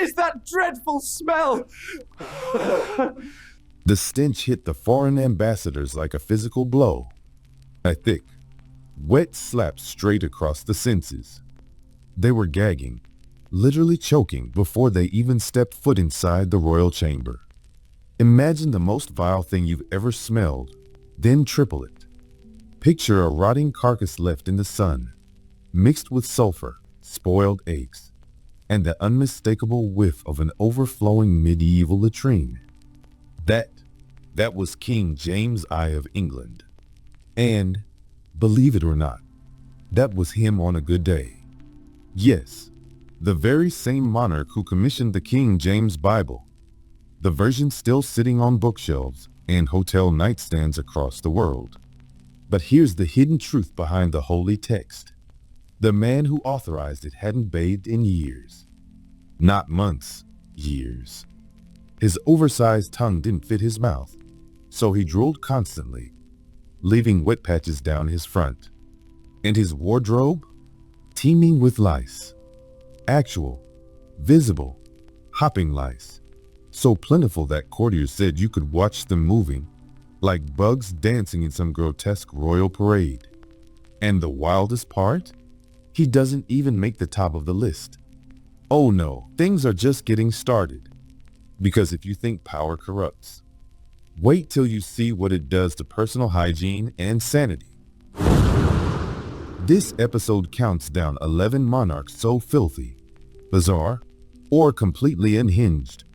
is that dreadful smell? The stench hit the foreign ambassadors like a physical blow. A thick, wet slap straight across the senses. They were gagging, literally choking before they even stepped foot inside the royal chamber. Imagine the most vile thing you've ever smelled, then triple it. Picture a rotting carcass left in the sun, mixed with sulfur, spoiled eggs, and the unmistakable whiff of an overflowing medieval latrine. That was King James I of England. And, believe it or not, that was him on a good day. Yes, the very same monarch who commissioned the King James Bible, the version still sitting on bookshelves and hotel nightstands across the world. But here's the hidden truth behind the holy text. The man who authorized it hadn't bathed in years. Not months, years. His oversized tongue didn't fit his mouth, so he drooled constantly, leaving wet patches down his front. And his wardrobe? Teeming with lice. Actual, visible, hopping lice. So plentiful that courtiers said you could watch them moving, like bugs dancing in some grotesque royal parade. And the wildest part? He doesn't even make the top of the list. Oh no, things are just getting started. Because if you think power corrupts, wait till you see what it does to personal hygiene and sanity. This episode counts down 11 monarchs so filthy, bizarre, or completely unhinged,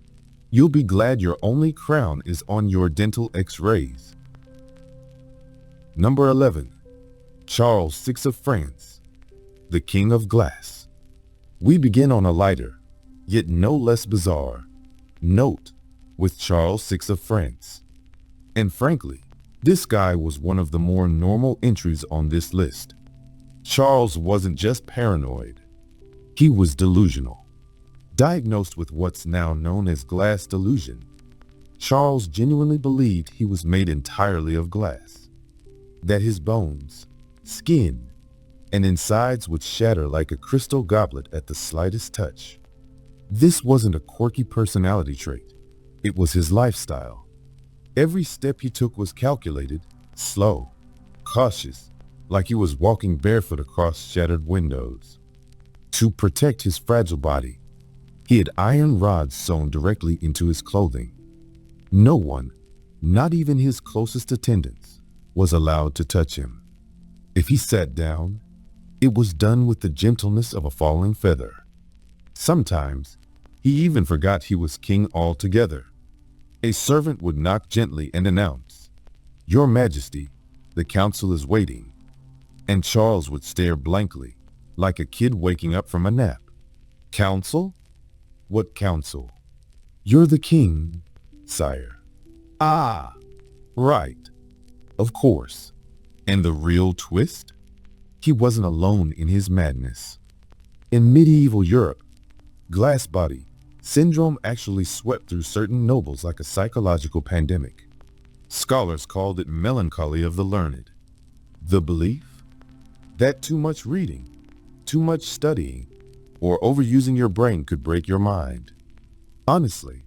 you'll be glad your only crown is on your dental x-rays. Number 11. Charles VI of France, the King of Glass. We begin on a lighter, yet no less bizarre, note with Charles VI of France. And frankly, this guy was one of the more normal entries on this list. Charles wasn't just paranoid. He was delusional. Diagnosed with what's now known as glass delusion, Charles genuinely believed he was made entirely of glass. That his bones, skin, and insides would shatter like a crystal goblet at the slightest touch. This wasn't a quirky personality trait. It was his lifestyle. Every step he took was calculated, slow, cautious, like he was walking barefoot across shattered windows. To protect his fragile body, he had iron rods sewn directly into his clothing. No one, not even his closest attendants, was allowed to touch him. If he sat down, it was done with the gentleness of a falling feather. Sometimes, he even forgot he was king altogether. A servant would knock gently and announce, "Your Majesty, the council is waiting." And Charles would stare blankly, like a kid waking up from a nap. Council? What council? You're the king, sire. Ah, right. Of course. And the real twist? He wasn't alone in his madness. In medieval Europe, glass body syndrome actually swept through certain nobles like a psychological pandemic. Scholars called it melancholy of the learned. The belief that too much reading, too much studying, or overusing your brain could break your mind. Honestly,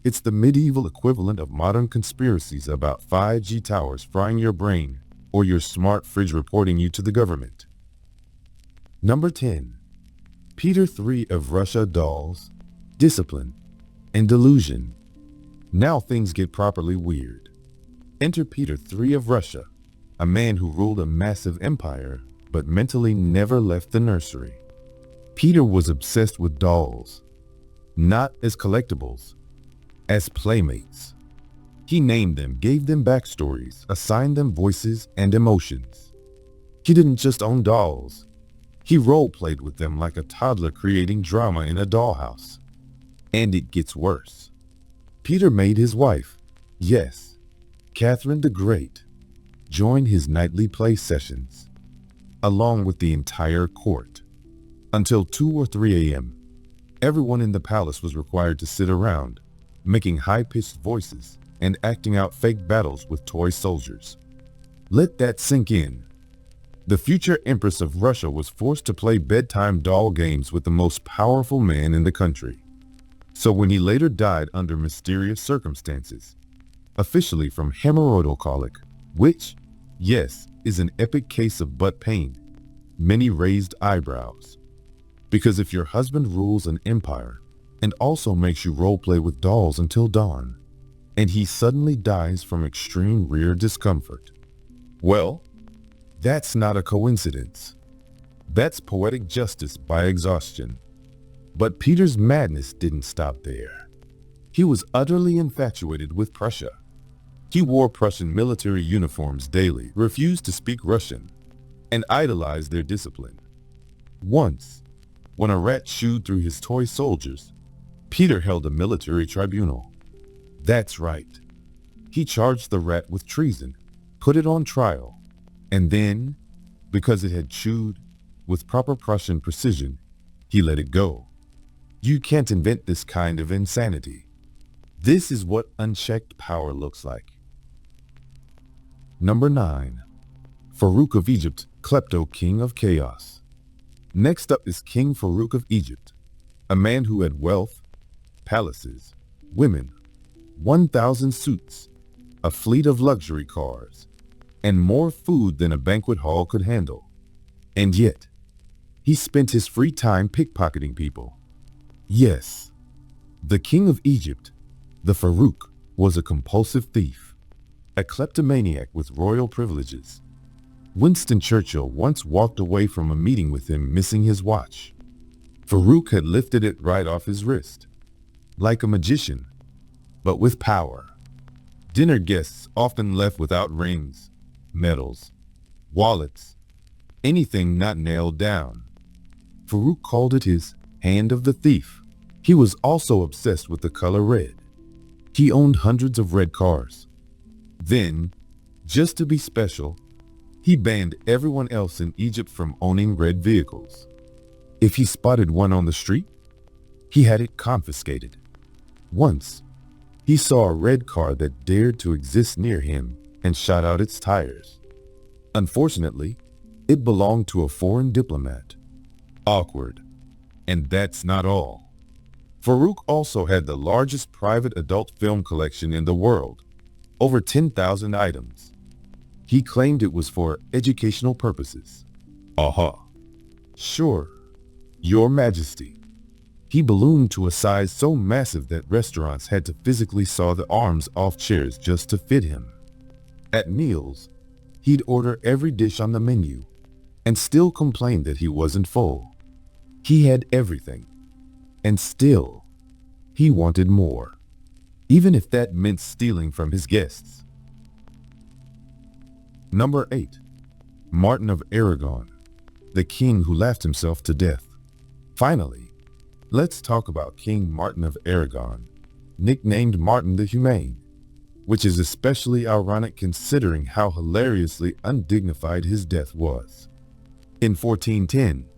it's the medieval equivalent of modern conspiracies about 5G towers frying your brain or your smart fridge reporting you to the government. Number 10. Peter III of Russia. Dolls, discipline, and delusion. Now things get properly weird. Enter Peter III of Russia, a man who ruled a massive empire but mentally never left the nursery. Peter was obsessed with dolls, not as collectibles, as playmates. He named them, gave them backstories, assigned them voices and emotions. He didn't just own dolls. He role-played with them like a toddler creating drama in a dollhouse. And it gets worse. Peter made his wife, yes, Catherine the Great, join his nightly play sessions, along with the entire court. Until 2 or 3 a.m., everyone in the palace was required to sit around, making high-pitched voices and acting out fake battles with toy soldiers. Let that sink in. The future Empress of Russia was forced to play bedtime doll games with the most powerful man in the country. So when he later died under mysterious circumstances, officially from hemorrhoidal colic, which, yes, is an epic case of butt pain, many raised eyebrows. Because if your husband rules an empire and also makes you roleplay with dolls until dawn, and he suddenly dies from extreme rear discomfort, well, that's not a coincidence. That's poetic justice by exhaustion. But Peter's madness didn't stop there. He was utterly infatuated with Prussia. He wore Prussian military uniforms daily, refused to speak Russian, and idolized their discipline. Once, when a rat chewed through his toy soldiers, Peter held a military tribunal. That's right. He charged the rat with treason, put it on trial, and then, because it had chewed with proper Prussian precision, he let it go. You can't invent this kind of insanity. This is what unchecked power looks like. Number 9. Farouk of Egypt, Klepto King of Chaos. Next up is King Farouk of Egypt, a man who had wealth, palaces, women, 1,000 suits, a fleet of luxury cars, and more food than a banquet hall could handle. And yet, he spent his free time pickpocketing people. Yes, the King of Egypt, the Farouk, was a compulsive thief, a kleptomaniac with royal privileges. Winston Churchill once walked away from a meeting with him missing his watch. Farouk had lifted it right off his wrist, like a magician, but with power. Dinner guests often left without rings, medals, wallets, anything not nailed down. Farouk called it his hand of the thief. He was also obsessed with the color red. He owned hundreds of red cars. Then, just to be special, he banned everyone else in Egypt from owning red vehicles. If he spotted one on the street, he had it confiscated. Once, he saw a red car that dared to exist near him and shot out its tires. Unfortunately, it belonged to a foreign diplomat. Awkward. And that's not all. Farouk also had the largest private adult film collection in the world, over 10,000 items. He claimed it was for educational purposes. Aha. Sure, Your Majesty. He ballooned to a size so massive that restaurants had to physically saw the arms off chairs just to fit him. At meals, he'd order every dish on the menu and still complain that he wasn't full. He had everything, and still, he wanted more, even if that meant stealing from his guests. Number 8. Martin of Aragon, the king who laughed himself to death. Finally, let's talk about King Martin of Aragon, nicknamed Martin the Humane, which is especially ironic considering how hilariously undignified his death was. In 1410,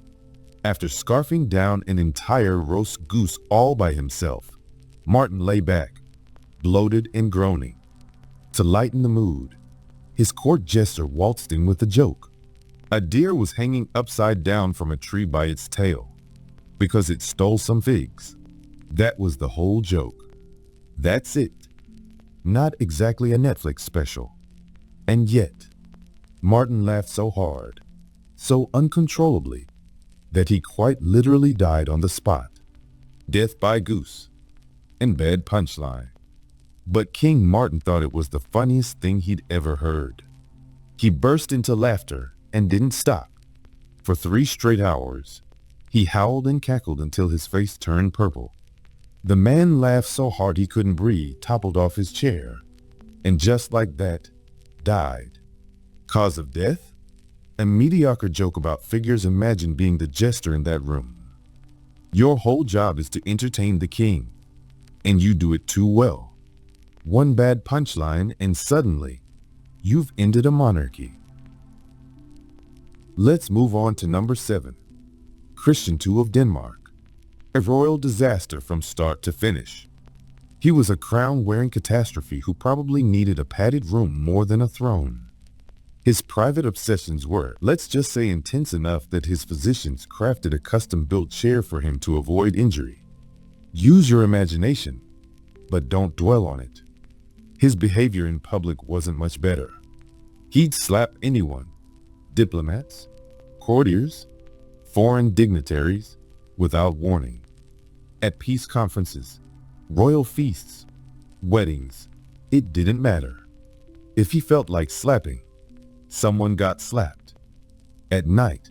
after scarfing down an entire roast goose all by himself, Martin lay back, bloated and groaning. To lighten the mood, his court jester waltzed in with a joke. A deer was hanging upside down from a tree by its tail because it stole some figs. That was the whole joke. That's it. Not exactly a Netflix special. And yet, Martin laughed so hard, so uncontrollably, that he quite literally died on the spot. Death by goose. And bad punchline. But King Martin thought it was the funniest thing he'd ever heard. He burst into laughter and didn't stop. For 3 straight hours, he howled and cackled until his face turned purple. The man laughed so hard he couldn't breathe, toppled off his chair, and just like that, died. Cause of death? A mediocre joke about figures imagined being the jester in that room. Your whole job is to entertain the king, and you do it too well. One bad punchline and suddenly, you've ended a monarchy. Let's move on to number 7. Christian II of Denmark. A royal disaster from start to finish. He was a crown-wearing catastrophe who probably needed a padded room more than a throne. His private obsessions were, let's just say, intense enough that his physicians crafted a custom-built chair for him to avoid injury. Use your imagination, but don't dwell on it. His behavior in public wasn't much better. He'd slap anyone, diplomats, courtiers, foreign dignitaries, without warning. At peace conferences, royal feasts, weddings, it didn't matter. If he felt like slapping, someone got slapped. At night,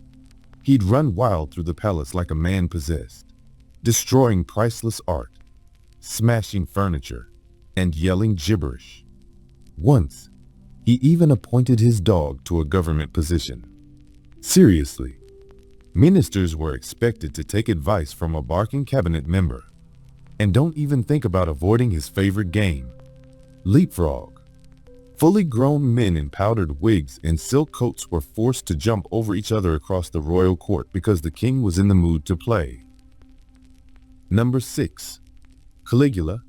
he'd run wild through the palace like a man possessed, destroying priceless art, smashing furniture, and yelling gibberish. Once, he even appointed his dog to a government position. Seriously, ministers were expected to take advice from a barking cabinet member. And don't even think about avoiding his favorite game, leapfrog. Fully grown men in powdered wigs and silk coats were forced to jump over each other across the royal court because the king was in the mood to play. Number 6. Caligula,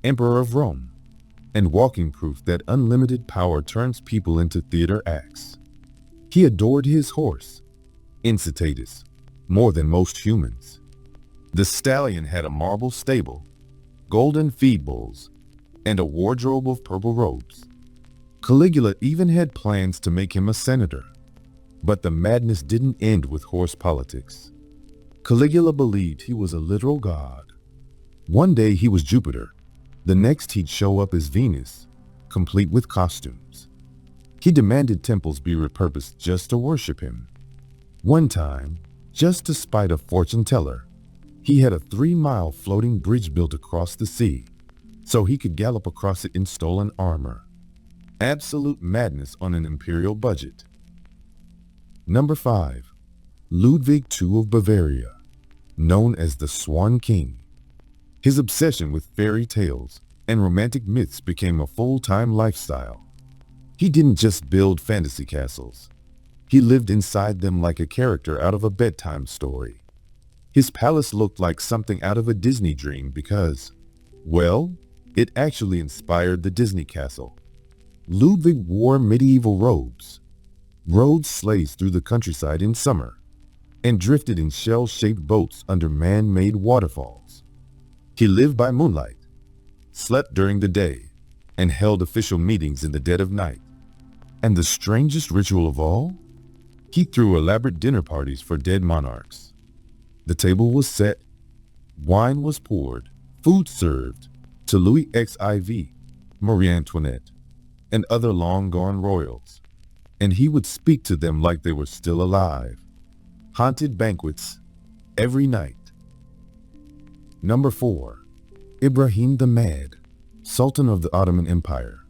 Emperor of Rome, and walking proof that unlimited power turns people into theater acts. He adored his horse, Incitatus, more than most humans. The stallion had a marble stable, golden feed bowls, and a wardrobe of purple robes. Caligula even had plans to make him a senator, but the madness didn't end with horse politics. Caligula believed he was a literal god. One day he was Jupiter, the next he'd show up as Venus, complete with costumes. He demanded temples be repurposed just to worship him. One time, just to spite a fortune teller, he had a 3-mile floating bridge built across the sea, so he could gallop across it in stolen armor. Absolute madness on an imperial budget. Number 5. Ludwig II of Bavaria, known as the Swan King. His obsession with fairy tales and romantic myths became a full-time lifestyle. He didn't just build fantasy castles. He lived inside them like a character out of a bedtime story. His palace looked like something out of a Disney dream because, well, it actually inspired the Disney castle. Ludwig wore medieval robes, rode sleighs through the countryside in summer, and drifted in shell-shaped boats under man-made waterfalls. He lived by moonlight, slept during the day, and held official meetings in the dead of night. And the strangest ritual of all? He threw elaborate dinner parties for dead monarchs. The table was set, wine was poured, food served to Louis XIV, Marie Antoinette, and other long-gone royals, and he would speak to them like they were still alive. Haunted banquets every night. Number 4. Ibrahim the Mad, Sultan of the Ottoman Empire.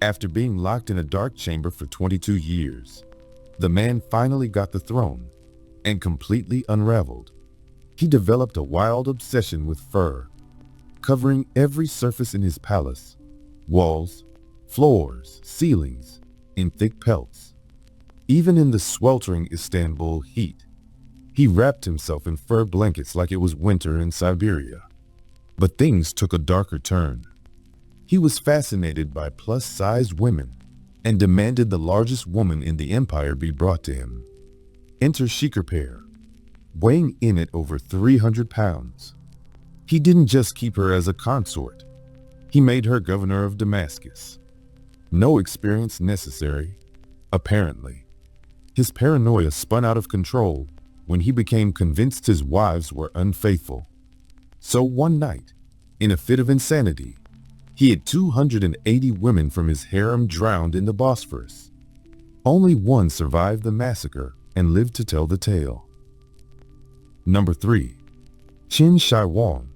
After being locked in a dark chamber for 22 years, the man finally got the throne and completely unraveled. He developed a wild obsession with fur, covering every surface in his palace, walls, floors, ceilings, in thick pelts. Even in the sweltering Istanbul heat, he wrapped himself in fur blankets like it was winter in Siberia. But things took a darker turn. He was fascinated by plus-sized women and demanded the largest woman in the empire be brought to him. Enter Shikharpur, weighing in at over 300 pounds. He didn't just keep her as a consort. He made her governor of Damascus. No experience necessary, apparently. His paranoia spun out of control when he became convinced his wives were unfaithful. So one night, in a fit of insanity, he had 280 women from his harem drowned in the Bosphorus. Only one survived the massacre and lived to tell the tale. Number 3. Qin Shi Huang,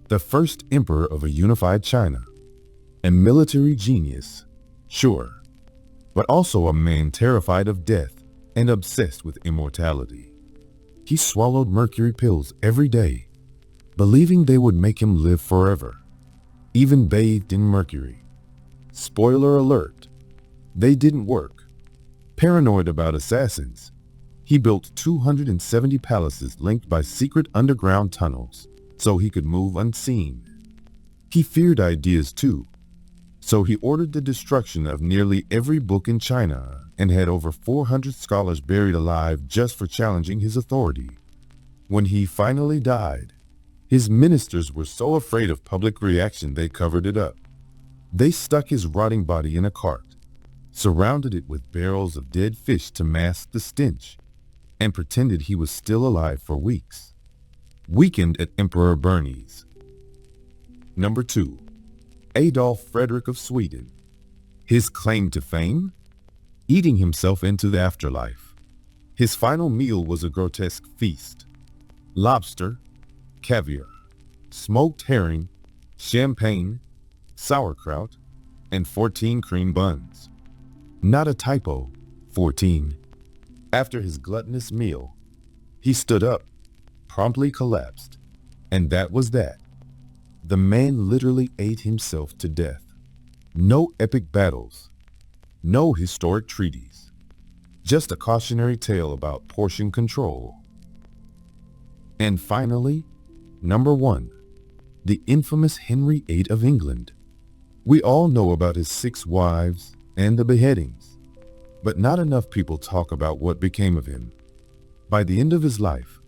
the first emperor of a unified China. A military genius, sure, but also a man terrified of death and obsessed with immortality. He swallowed mercury pills every day, believing they would make him live forever, even bathed in mercury. Spoiler alert, they didn't work. Paranoid about assassins, he built 270 palaces linked by secret underground tunnels so he could move unseen. He feared ideas too, so he ordered the destruction of nearly every book in China and had over 400 scholars buried alive just for challenging his authority. When he finally died, His ministers were so afraid of public reaction they covered it up. They stuck his rotting body in a cart, surrounded it with barrels of dead fish to mask the stench, and pretended he was still alive for weeks. Weekend at Emperor Bernie's. Number 2. Adolf Frederick of Sweden. His claim to fame? Eating himself into the afterlife. His final meal was a grotesque feast. Lobster, caviar, smoked herring, champagne, sauerkraut, and 14 cream buns. Not a typo, 14. After his gluttonous meal, he stood up, promptly collapsed, and that was that. The man literally ate himself to death. No epic battles, no historic treaties, just a cautionary tale about portion control. And finally, number 1, the infamous Henry VIII of England. We all know about his 6 wives and the beheadings, but not enough people talk about what became of him. By the end of his life,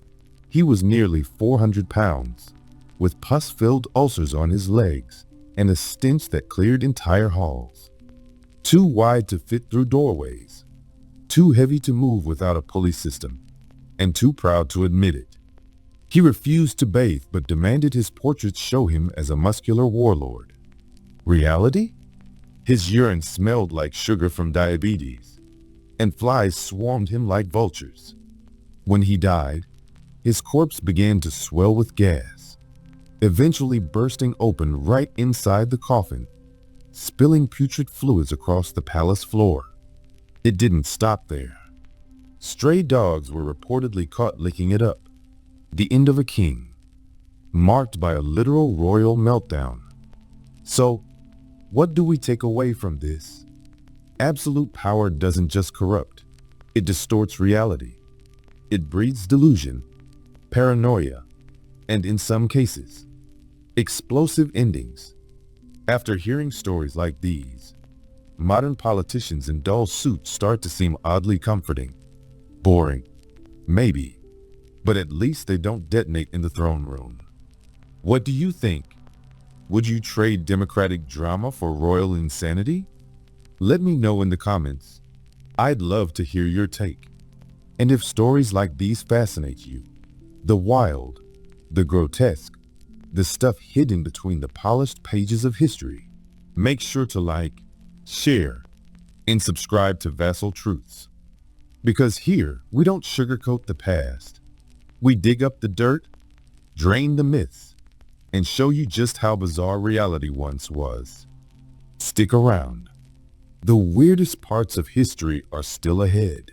he was nearly 400 pounds, with pus-filled ulcers on his legs and a stench that cleared entire halls. Too wide to fit through doorways, too heavy to move without a pulley system, and too proud to admit it. He refused to bathe but demanded his portraits show him as a muscular warlord. Reality? His urine smelled like sugar from diabetes, and flies swarmed him like vultures. When he died, his corpse began to swell with gas, eventually bursting open right inside the coffin, spilling putrid fluids across the palace floor. It didn't stop there. Stray dogs were reportedly caught licking it up. The end of a king, marked by a literal royal meltdown. So, what do we take away from this? Absolute power doesn't just corrupt, it distorts reality. It breeds delusion, paranoia, and in some cases, explosive endings. After hearing stories like these, modern politicians in dull suits start to seem oddly comforting. Boring, maybe, but at least they don't detonate in the throne room. What do you think? Would you trade democratic drama for royal insanity? Let me know in the comments. I'd love to hear your take. And if stories like these fascinate you, the wild, the grotesque, the stuff hidden between the polished pages of history, make sure to like, share, and subscribe to Vassal Truths. Because here, we don't sugarcoat the past. We dig up the dirt, drain the myths, and show you just how bizarre reality once was. Stick around. The weirdest parts of history are still ahead.